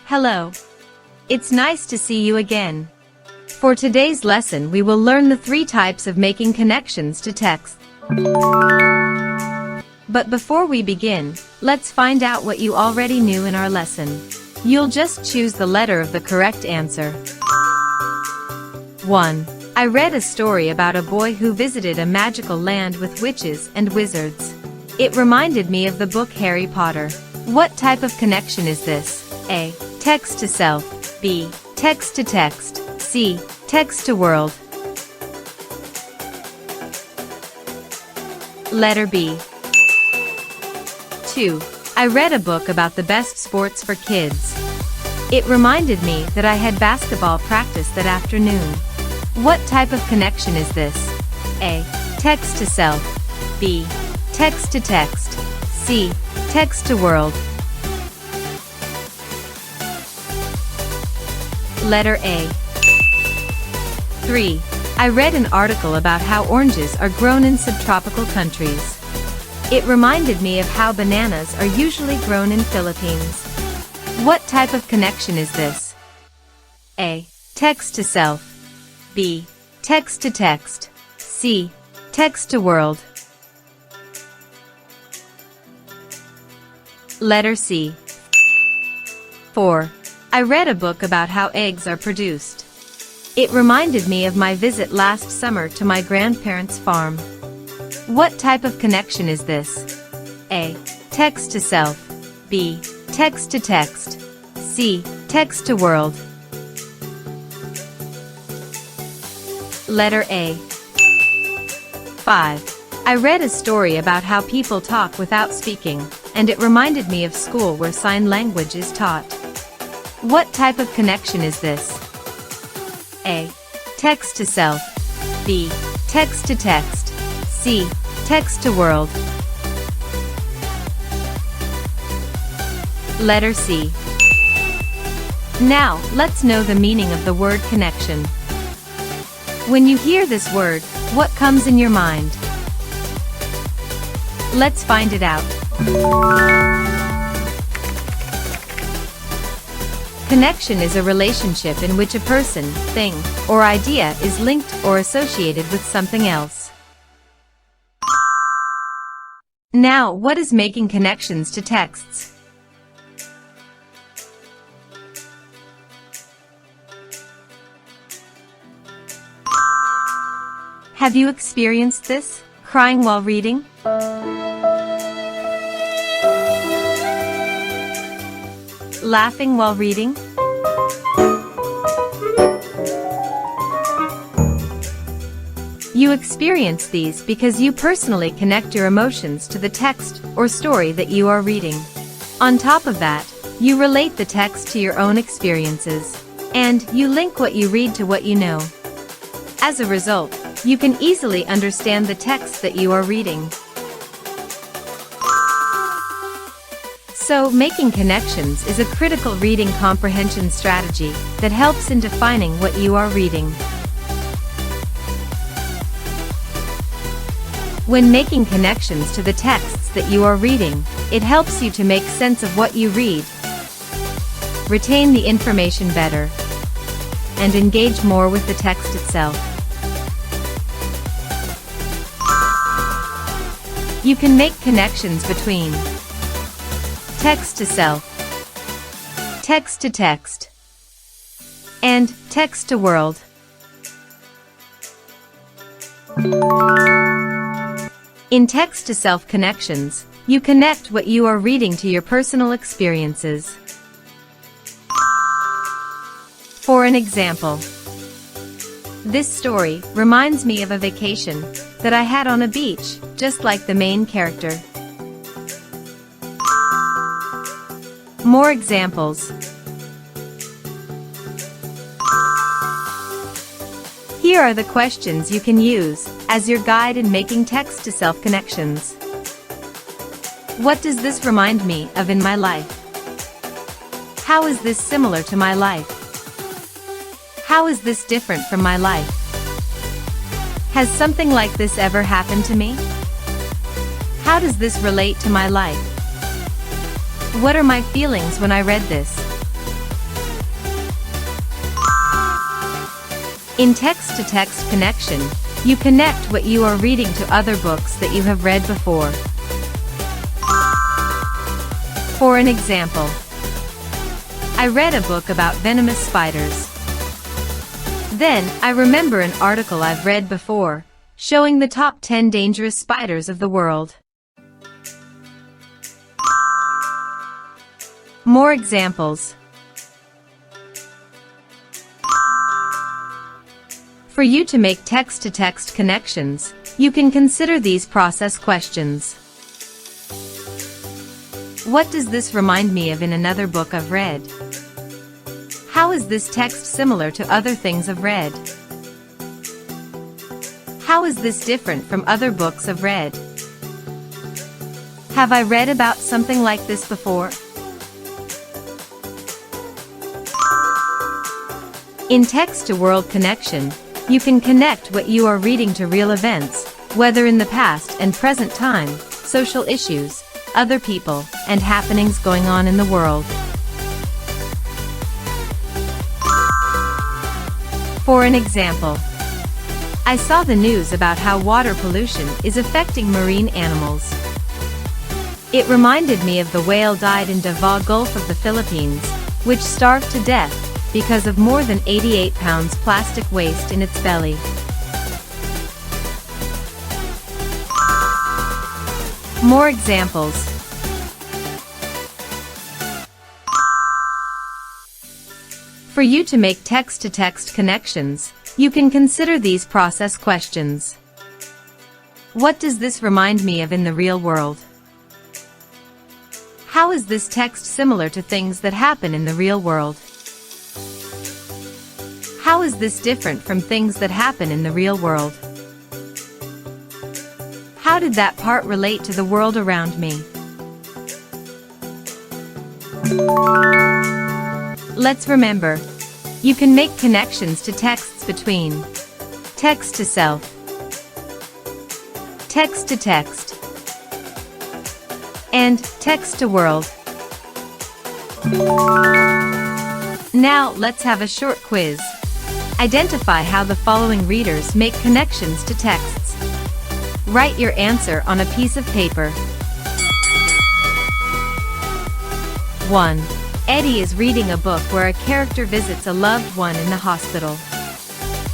Hello. It's nice to see you again. For today's lesson, we will learn the 3 types of making connections to text. But before we begin, let's find out what you already knew in our lesson. You'll just choose the letter of the correct answer. 1. I read a story about a boy who visited a magical land with witches and wizards. It reminded me of the book Harry Potter. What type of connection is this? A. Text to self. B. Text to text. C. Text to world. Letter B. 2. I read a book about the best sports for kids. It reminded me that I had basketball practice that afternoon. What type of connection is this? A. Text to self. B. Text to text. C. Text to world. Letter A. 3. I read an article about how oranges are grown in subtropical countries. It reminded me of how bananas are usually grown in Philippines. What type of connection is this? A. Text to self. B. Text to text. C. Text to world. Letter C. 4. I read a book about how eggs are produced. It reminded me of my visit last summer to my grandparents' farm. What type of connection is this? A. Text to self. B. Text to text. C. Text to world. Letter A. 5. I read a story about how people talk without speaking, and it reminded me of school where sign language is taught. What type of connection is this? A. Text to self. B. Text to text. C. Text to world. Letter C. Now, let's know the meaning of the word connection. When you hear this word, what comes in your mind? Let's find it out. Connection is a relationship in which a person, thing, or idea is linked or associated with something else. Now, what is making connections to texts? Have you experienced this? Crying while reading? Laughing while reading? You experience these because you personally connect your emotions to the text or story that you are reading. On top of that, you relate the text to your own experiences, and you link what you read to what you know. As a result, you can easily understand the text that you are reading. So, making connections is a critical reading comprehension strategy that helps in defining what you are reading. When making connections to the texts that you are reading, it helps you to make sense of what you read, retain the information better, and engage more with the text itself. You can make connections between text to self, text to text, and text to world. In text to self connections, you connect what you are reading to your personal experiences. For an example, this story reminds me of a vacation that I had on a beach, just like the main character. More examples. Here are the questions you can use as your guide in making text-to-self connections. What does this remind me of in my life? How is this similar to my life? How is this different from my life? Has something like this ever happened to me? How does this relate to my life? What are my feelings when I read this? In text-to-text connection, you connect what you are reading to other books that you have read before. For an example, I read a book about venomous spiders. Then, I remember an article I've read before, showing the top 10 dangerous spiders of the world. More examples. For you to make text-to-text connections, you can consider these process questions. What does this remind me of in another book I've read? How is this text similar to other things I've read? How is this different from other books I've read? Have I read about something like this before? In text-to-world connection, you can connect what you are reading to real events, whether in the past and present time, social issues, other people, and happenings going on in the world. For an example, I saw the news about how water pollution is affecting marine animals. It reminded me of the whale died in Davao Gulf of the Philippines, which starved to death because of more than 88 pounds plastic waste in its belly. More examples. For you to make text-to-text connections, you can consider these process questions. What does this remind me of in the real world? How is this text similar to things that happen in the real world? How is this different from things that happen in the real world? How did that part relate to the world around me? Let's remember, you can make connections to texts between text to self, text to text, and text to world. Now let's have a short quiz. Identify how the following readers make connections to texts. Write your answer on a piece of paper. 1. Eddie is reading a book where a character visits a loved one in the hospital.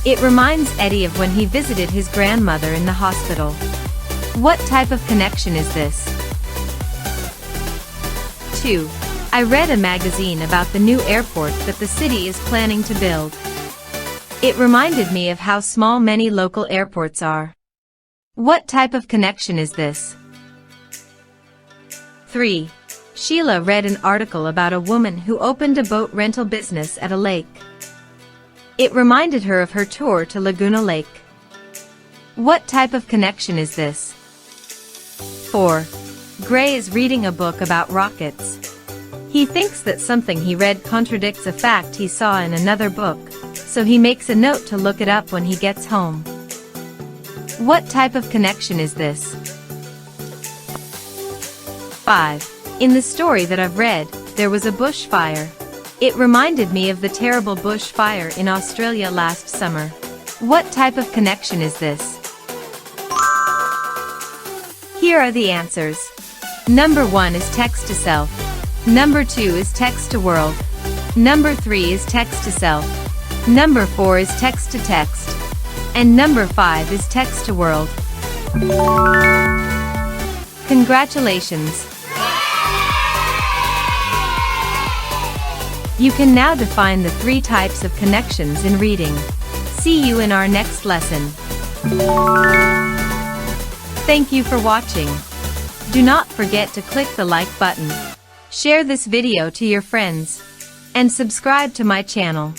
It reminds Eddie of when he visited his grandmother in the hospital. What type of connection is this? 2. I read a magazine about the new airport that the city is planning to build. It reminded me of how small many local airports are. What type of connection is this? 3. Sheila read an article about a woman who opened a boat rental business at a lake. It reminded her of her tour to Laguna Lake. What type of connection is this? 4. Gray is reading a book about rockets. He thinks that something he read contradicts a fact he saw in another book, so he makes a note to look it up when he gets home. What type of connection is this? 5. In the story that I've read, there was a bushfire. It reminded me of the terrible bushfire in Australia last summer. What type of connection is this? Here are the answers. Number 1 is text to self. Number 2 is text to world. Number 3 is text to self. Number 4 is text to text. And number 5 is text to world. Congratulations! You can now define the 3 types of connections in reading. See you in our next lesson. Thank you for watching. Do not forget to click the like button, share this video to your friends, and subscribe to my channel.